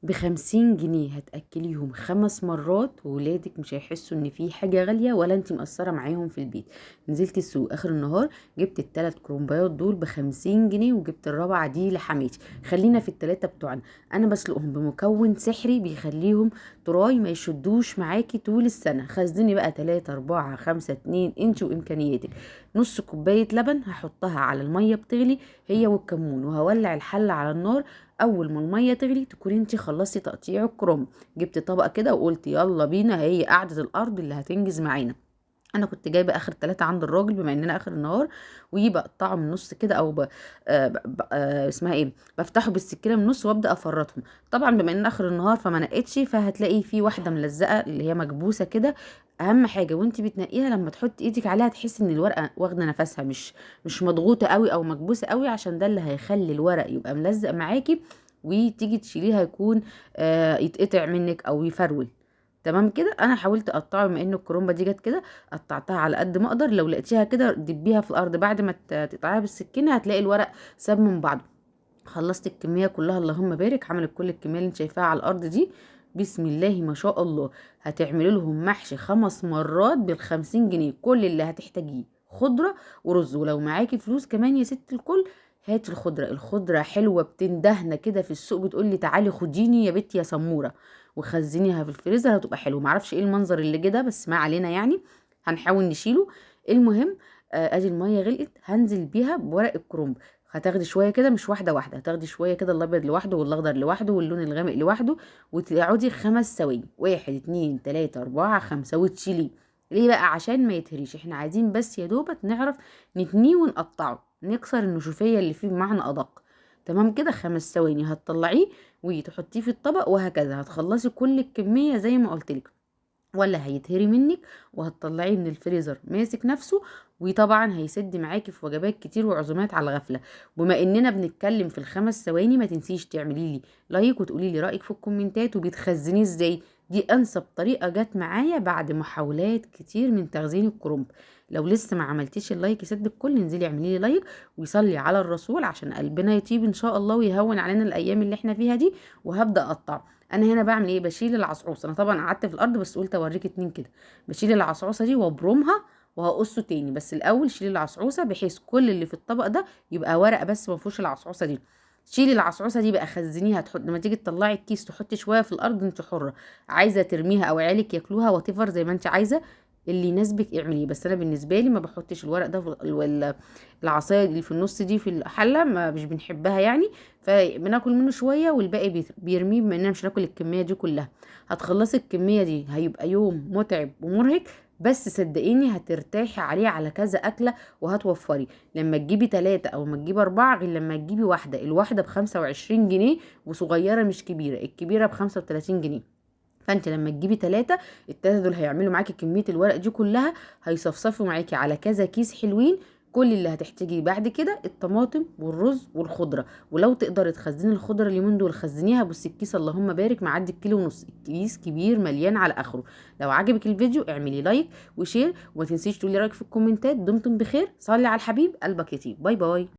ب50 جنيه هتأكليهم 5 مرات، وولادك مش هيحسوا ان في حاجة غالية ولا انتي مقصرة معاهم في البيت. نزلت السوق اخر النهار، جبت التلات كرومبايات دول ب50 جنيه، وجبت الرابعة دي لحماتي. خلينا في التلاتة بتوعنا. انا بسلقهم بمكون سحري بيخليهم طراي ما يشدوش معاكي طول السنة. خزني بقى 3 4 5 2، انتي وامكانياتك. نص كوباية لبن هحطها على المية بتغلي، هي والكمون، وهولع الحلة على النار. اول ما الميه تغلي تكوني انتي خلصتي تقطيع الكرنب. جبت طبق كده وقلت يلا بينا، هي قعده الارض اللي هتنجز معانا. انا كنت جايبه اخر 3 عند الراجل بما اننا اخر النهار، وبقطعه من النص كده او اسمها ايه، بفتحه بالسكينه من النص وابدا افرطهم. طبعا بما ان اخر النهار فما نقتش، فهتلاقي في واحده ملزقه اللي هي مكبوسه كده. اهم حاجه وانتي بتنقيها لما تحطي ايدك عليها تحسي ان الورقه واخده نفسها، مش مضغوطه قوي او مكبوسه قوي، عشان ده اللي هيخلي الورق يبقى ملزق معاكي. وتيجي تشيليه هيكون يتقطع منك او يفرول. تمام كده. انا حاولت اقطعه بما ان الكرومبه دي جت كده، قطعتها على قد ما اقدر. لو لقيتيها كده دبيها في الارض بعد ما تقطعيها بالسكينه، هتلاقي الورق ساب من بعضه. خلصت الكميه كلها، اللهم بارك، عملت كل الكميه اللي انت شايفاها على الارض دي. بسم الله ما شاء الله. هتعملي لهم محشي 5 مرات ب50 جنيه. كل اللي هتحتاجيه خضره ورز، ولو معاكي فلوس كمان يا ست الكل هاتي الخضره. الخضره حلوه بتندهنا كده في السوق، بتقولي تعالي خديني يا بنتي يا سموره، وخزنيها في الفريزر هتبقى حلوه. معرفش ايه المنظر اللي كده، بس ما علينا يعني، هنحاول نشيله. المهم، ادي الميه غلقت، هنزل بيها بورق الكرنب. هتاخدي شويه كده، مش واحده واحده، هتاخدي شويه كده، الابيض لوحده والاخضر لوحده واللون الغامق لوحده، وتقعدي 5 ثواني، 1 2 3 4 5، وتشيليه. ليه بقى؟ عشان ما يتهريش. احنا عايزين بس يا دوبك نعرف نتنيه ونقطعه، نكسر النشوفيه اللي فيه بمعنى ادق. تمام كده. 5 ثواني هتطلعيه وتحطيه في الطبق، وهكذا هتخلصي كل الكميه زي ما قلتلك، ولا هيتهري منك، وهتطلعيه من الفريزر ماسك نفسه. وطبعا هيسد معاكي في وجبات كتير وعزومات على الغفله. بما اننا بنتكلم في ال5 ثواني، ما تنسيش تعملي لي لايك وتقولي لي رايك في الكومنتات، وبتخزنيه ازاي. دي انسب طريقه جت معايا بعد محاولات كتير من تخزين الكرنب. لو لسه ما عملتيش اللايك يسد الكل، انزلي اعملي لي لايك ويصلي على الرسول عشان قلبنا يطيب ان شاء الله، ويهون علينا الايام اللي احنا فيها دي. وهبدا اقطع. انا هنا بعمل ايه؟ بشيل العصعوصه. انا طبعا قعدت في الارض بس قلت اوريك 2 كده. بشيل العصعوصه دي وابرمها وهقصه تاني، بس الاول شيلي العصعوصه بحيث كل اللي في الطبق ده يبقى ورقه بس ما فيهوش العصعوصه دي. شيلي العصعوصه دي بقى، خزنيها. تحط لما تيجي تطلعي الكيس تحطي شويه في الارض، انت حره. عايزه ترميها او عيالك ياكلوها واتيفر زي ما انت عايزه، اللي يناسبك اعمليه. بس انا بالنسبه لي ما بحطش الورق ده العصايه اللي في النص دي في الحله، ما مش بنحبها يعني. فبناكل منه شويه والباقي بيرميه، بما اننا مش هناكل الكميه دي كلها. هتخلصي الكميه دي، هيبقى يوم متعب ومرهق، بس صدقيني هترتاحي عليه على كذا اكله وهتوفري. لما تجيبي 3 او ما تجيبي 4 غير لما تجيبي واحده. الواحده ب25 جنيه، وصغيره مش كبيره، الكبيره ب35 جنيه. فانت لما تجيبي 3، ال3 دول هيعملوا معاكي كمية الورق دي كلها، هيصفصفوا معاكي على كذا كيس حلوين. كل اللي هتحتاجيه بعد كده الطماطم والرز والخضرة. ولو تقدري تخزني الخضرة اليومين دول خزنيها. بصي الكيس اللهم بارك معدي الكيلو ونص، الكيس كبير مليان على اخره. لو عجبك الفيديو اعملي لايك وشير، وما تنسيش تقولي رايك في الكومنتات. دمتم بخير، صلي على الحبيب، قلبك يطيب. باي باي.